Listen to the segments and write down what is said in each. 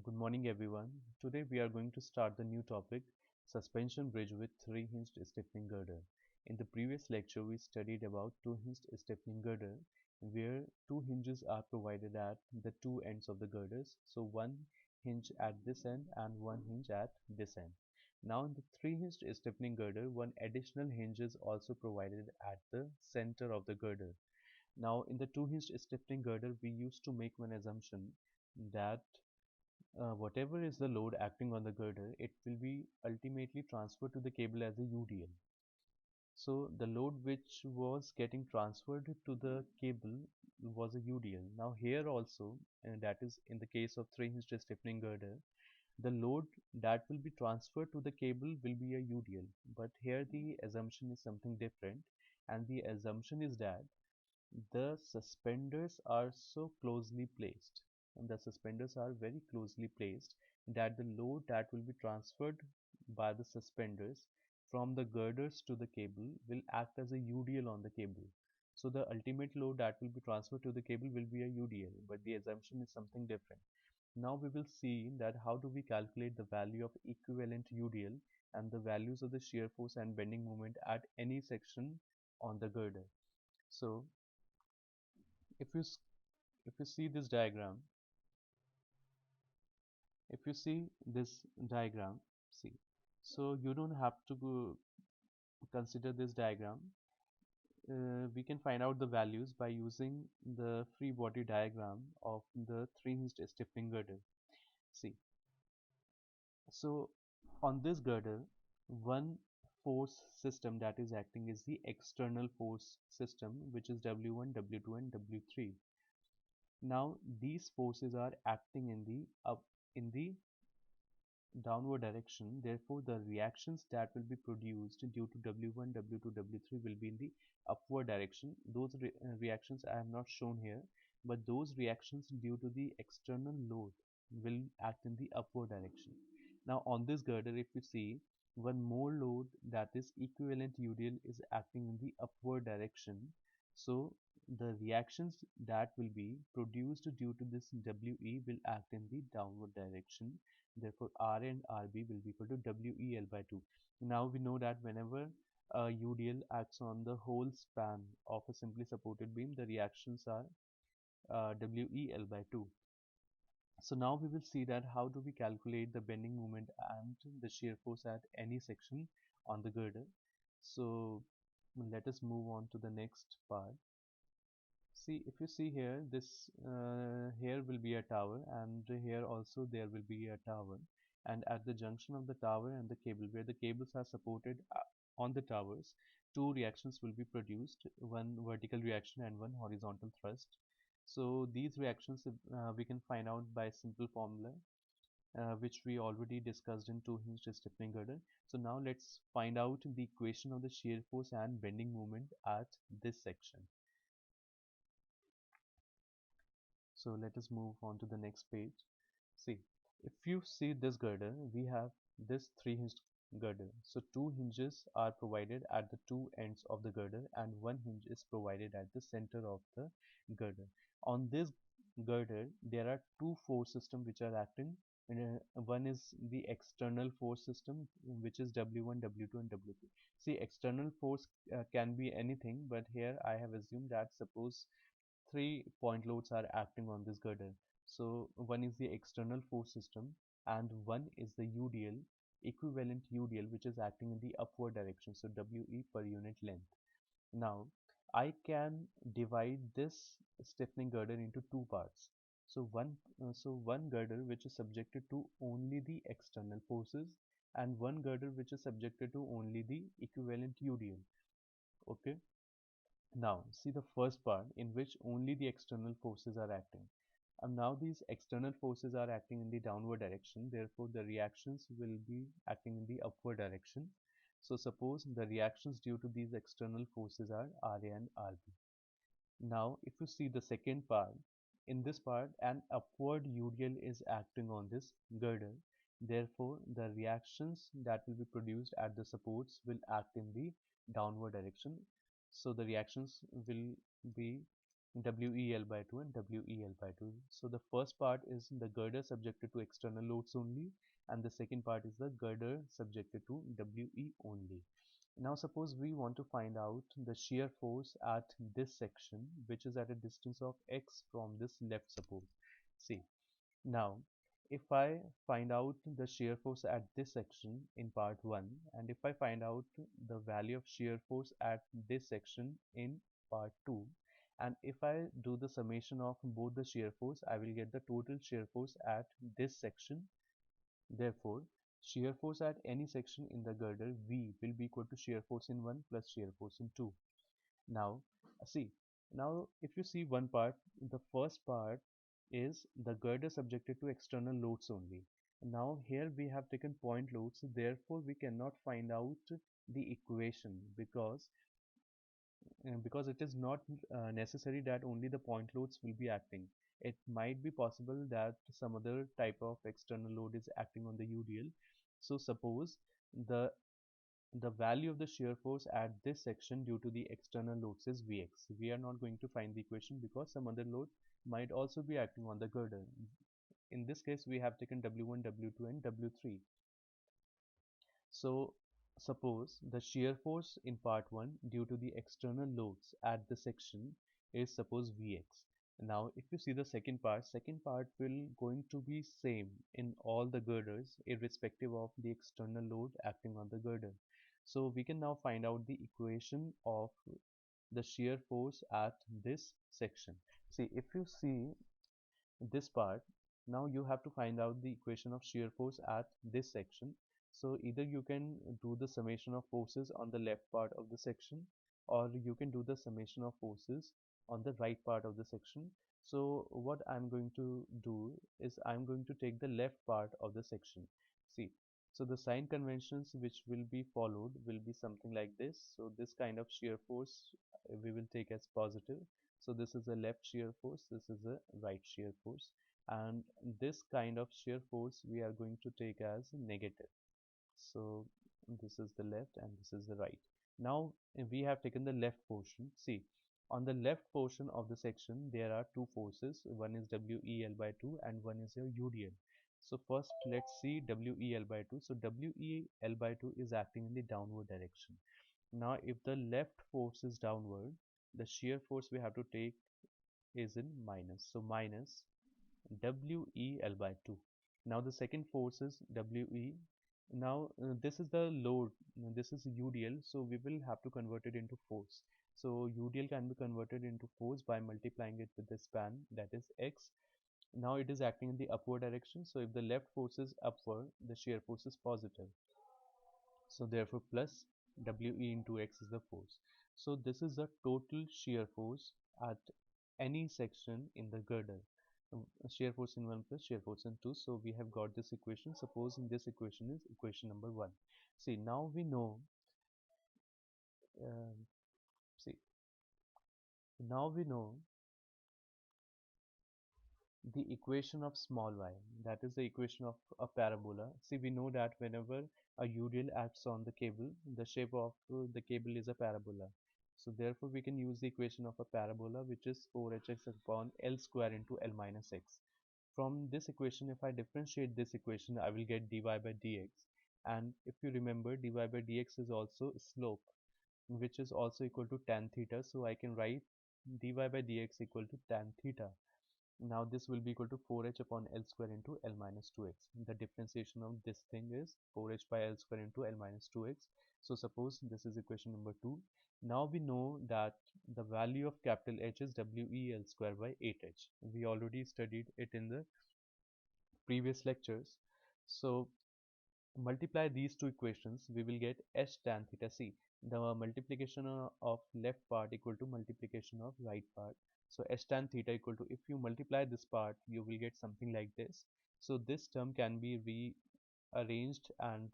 Good morning, everyone. Today we are going to start the new topic, suspension bridge with three-hinged stiffening girder. In the previous lecture, we studied about two-hinged stiffening girder, where two hinges are provided at the two ends of the girders. So one hinge at this end and one hinge at this end. Now in the three-hinged stiffening girder, one additional hinge is also provided at the center of the girder. Now in the two-hinged stiffening girder, we used to make one assumption that whatever is the load acting on the girder, it will be ultimately transferred to the cable as a UDL. So the load which was getting transferred to the cable was a UDL. Now here also, that is in the case of three-hinged stiffening girder, the load that will be transferred to the cable will be a UDL. But here the assumption is something different, and the assumption is that the suspenders are so closely placed, and the suspenders are very closely placed that the load that will be transferred by the suspenders from the girders to the cable will act as a UDL on the cable. So the ultimate load that will be transferred to the cable will be a UDL, but the assumption is something different. Now we will see that how do we calculate the value of equivalent UDL and the values of the shear force and bending moment at any section on the girder. So if you if you see this diagram, if you see this diagram, see, so you don't have to consider this diagram. We can find out the values by using the free body diagram of the three-hinged stiffening girder. See, so on this girder, one force system that is acting is the external force system, which is W1, W2 and W3. Now these forces are acting in the downward direction. Therefore, the reactions that will be produced due to W1, W2, W3 will be in the upward direction. Those reactions I have not shown here, but those reactions due to the external load will act in the upward direction. Now, on this girder, if you see, one more load, that is equivalent UDL, is acting in the upward direction. So, the reactions that will be produced due to this WE will act in the downward direction. Therefore, R and RB will be equal to WEL by 2. Now we know that whenever UDL acts on the whole span of a simply supported beam, the reactions are WEL by 2. So now we will see that how do we calculate the bending moment and the shear force at any section on the girder. So let us move on to the next part. See, if you see here, this here will be a tower, and here also there will be a tower, and at the junction of the tower and the cable, where the cables are supported on the towers, two reactions will be produced, one vertical reaction and one horizontal thrust. So these reactions we can find out by a simple formula, which we already discussed in two-hinged stiffening girder. So now let's find out the equation of the shear force and bending moment at this section. So let us move on to the next page. See, if you see this girder, we have this three-hinged girder. So two hinges are provided at the two ends of the girder and one hinge is provided at the center of the girder. On this girder, there are two force systems which are acting. One is the external force system, which is W1, W2 and W3. See, external force can be anything, but here I have assumed that suppose 3 point loads are acting on this girder. So one is the external force system and one is the UDL, equivalent UDL, which is acting in the upward direction. So WE per unit length. Now I can divide this stiffening girder into two parts. So one girder which is subjected to only the external forces and one girder which is subjected to only the equivalent UDL. Okay. Now, see the first part in which only the external forces are acting. And now these external forces are acting in the downward direction, therefore the reactions will be acting in the upward direction. So suppose the reactions due to these external forces are RA and RB. Now, if you see the second part, in this part an upward UDL is acting on this girder. Therefore, the reactions that will be produced at the supports will act in the downward direction. So the reactions will be WEL by 2 and WEL by 2. So the first part is the girder subjected to external loads only, and the second part is the girder subjected to WE only. Now suppose we want to find out the shear force at this section, which is at a distance of x from this left support. See, now if I find out the shear force at this section in part 1, and if I find out the value of shear force at this section in part 2, and if I do the summation of both the shear force, I will get the total shear force at this section. Therefore, shear force at any section in the girder V will be equal to shear force in 1 plus shear force in 2. Now, see, now if you see one part, the first part is the girder subjected to external loads only. Now here we have taken point loads, therefore we cannot find out the equation because it is not necessary that only the point loads will be acting. It might be possible that some other type of external load is acting on the UDL. So suppose the the value of the shear force at this section due to the external loads is Vx. We are not going to find the equation because some other load might also be acting on the girder. In this case, we have taken W1, W2 and W3. So suppose the shear force in part 1 due to the external loads at the section is suppose Vx. Now if you see the second part will going to be same in all the girders irrespective of the external load acting on the girder. So we can now find out the equation of the shear force at this section. See, if you see this part, now you have to find out the equation of shear force at this section. So either you can do the summation of forces on the left part of the section, or you can do the summation of forces on the right part of the section. So what I'm going to do is I'm going to take the left part of the section. See, so the sign conventions which will be followed will be something like this. So this kind of shear force we will take as positive. So this is a left shear force, this is a right shear force, and this kind of shear force we are going to take as negative. So this is the left and this is the right. Now we have taken the left portion. See, on the left portion of the section there are two forces, one is WEL by 2 and one is your UDL. So first let's see WEL by 2. So WEL by 2 is acting in the downward direction. Now if the left force is downward, the shear force we have to take is in minus. So minus WEL by 2. Now the second force is WE. Now this is the load, this is UDL, so we will have to convert it into force. So UDL can be converted into force by multiplying it with the span, that is X. Now it is acting in the upward direction, so if the left force is upward, the shear force is positive. So therefore plus WE into X is the force. So this is the total shear force at any section in the girder. Shear force in 1 plus shear force in 2. So we have got this equation. Suppose in this equation is equation number 1. See, now we know, uh, see, now we know the equation of small y, that is the equation of a parabola. See, we know that whenever a UDL acts on the cable, the shape of the cable is a parabola. So therefore we can use the equation of a parabola, which is 4hx upon L square into L minus x. From this equation, if I differentiate this equation, I will get dy by dx. And if you remember, dy by dx is also slope, which is also equal to tan theta. So I can write dy by dx equal to tan theta. Now this will be equal to 4h upon L square into L minus 2x. The differentiation of this thing is 4h by L square into L minus 2x. So suppose this is equation number 2. Now we know that the value of capital H is WEL square by 8h. We already studied it in the previous lectures. So multiply these two equations, we will get H tan theta. C. The multiplication of left part equal to multiplication of right part. So H tan theta equal to, if you multiply this part, you will get something like this. So this term can be rearranged and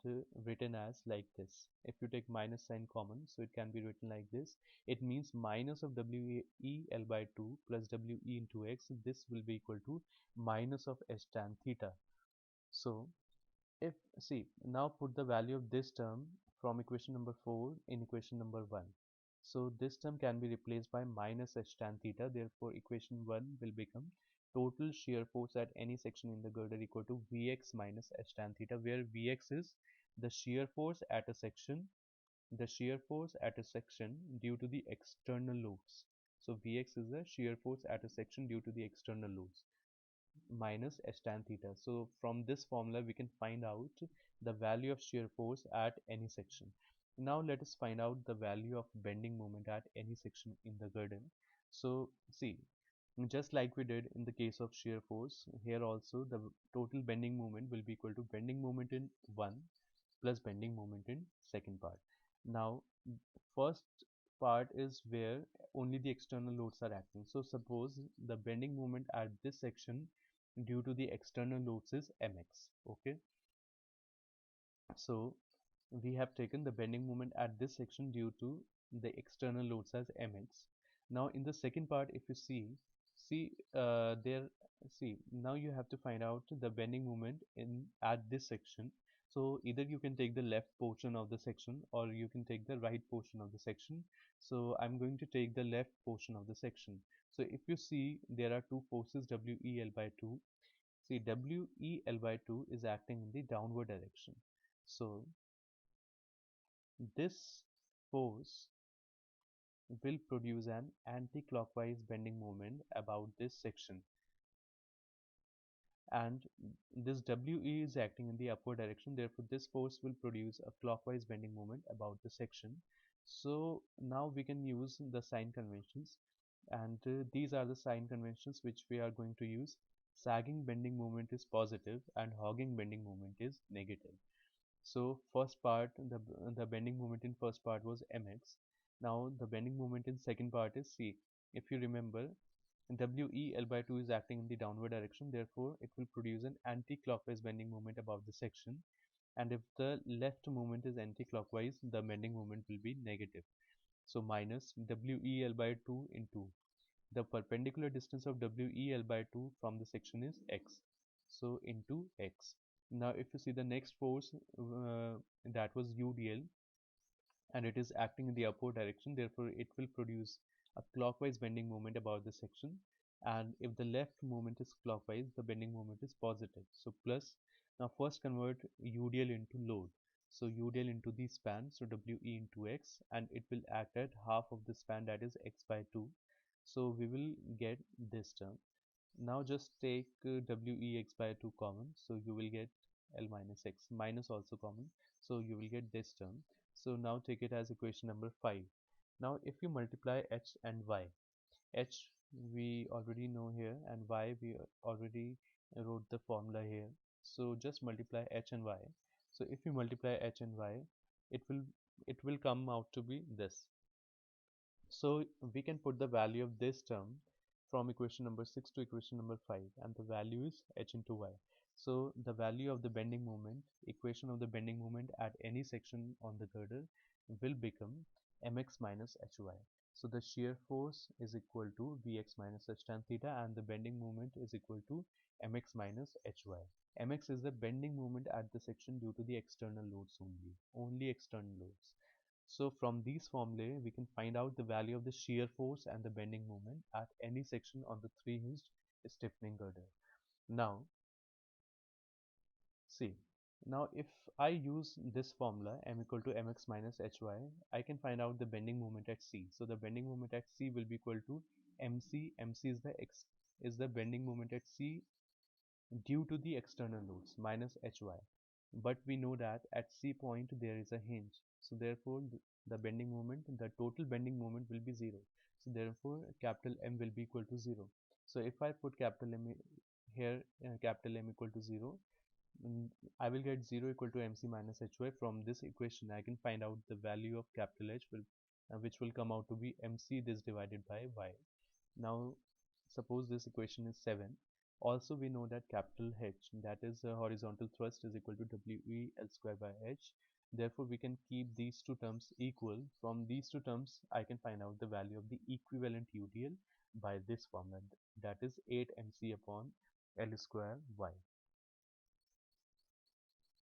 written as like this. If you take minus sign common, so it can be written like this. It means minus of WEL by 2 plus WE into X. This will be equal to minus of H tan theta. So if, see, now put the value of this term from equation number 4 in equation number 1. So this term can be replaced by minus h tan theta. Therefore, equation 1 will become total shear force at any section in the girder equal to Vx minus h tan theta, where Vx is the shear force at a section, due to the external loads. So Vx is the shear force at a section due to the external loads minus h tan theta. So from this formula we can find out the value of shear force at any section. Now let us find out the value of bending moment at any section in the girder. So see, just like we did in the case of shear force, here also the total bending moment will be equal to bending moment in one plus bending moment in second part. Now first part is where only the external loads are acting. So suppose the bending moment at this section due to the external loads is mx. Okay, so we have taken the bending moment at this section due to the external loads as mx. Now in the second part, if you see there, see, now you have to find out the bending moment in at this section. So either you can take the left portion of the section or you can take the right portion of the section. So I'm going to take the left portion of the section. So if you see, there are two forces WEL by 2. See, WEL by 2 is acting in the downward direction. So this force will produce an anti-clockwise bending moment about this section, and this WE is acting in the upward direction. Therefore, this force will produce a clockwise bending moment about the section. So now we can use the sign conventions, and these are the sign conventions which we are going to use. Sagging bending moment is positive and hogging bending moment is negative. So first part, the bending moment in first part was mx. Now the bending moment in second part is c. If you remember, WEL by 2 is acting in the downward direction, therefore it will produce an anti-clockwise bending moment above the section. And if the left moment is anti-clockwise, the bending moment will be negative. So minus WEL by 2 into the perpendicular distance of WEL by 2 from the section is x. So into x. Now if you see the next force, that was UDL, and it is acting in the upward direction, therefore it will produce a clockwise bending moment about the section. And if the left moment is clockwise, the bending moment is positive, so plus. Now first convert UDL into load. So UDL into the span, so WE into x, and it will act at half of the span, that is x by 2. So we will get this term. Now just take WEx by 2 common, so you will get L minus x, minus also common, so you will get this term. So now take it as equation number 5. Now if you multiply h and y, h we already know here and y we already wrote the formula here. So just multiply h and y. So if you multiply h and y, it will come out to be this. So we can put the value of this term from equation number 6 to equation number 5, and the value is h into y. So the value of the bending moment, equation of the bending moment at any section on the girder will become mx minus hy. So the shear force is equal to Vx minus h tan theta, and the bending moment is equal to mx minus hy. Mx is the bending moment at the section due to the external loads only external loads. So from these formulae, we can find out the value of the shear force and the bending moment at any section on the three-hinged stiffening girder. Now, see, now if I use this formula m equal to mx minus hy, I can find out the bending moment at C. So the bending moment at C will be equal to mc. mc is the bending moment at C due to the external loads minus hy. But we know that at C point there is a hinge, so therefore the bending moment, the total bending moment will be 0. So therefore capital M will be equal to 0. So if I put capital M here, capital M equal to 0, I will get 0 equal to mc minus hy. From this equation I can find out the value of capital H which will come out to be mc this divided by y. Now suppose this equation is 7. Also we know that capital H, that is horizontal thrust, is equal to WEL square by H. Therefore we can keep these two terms equal. From these two terms I can find out the value of the equivalent UDL by this formula, that is 8 mc upon L square y.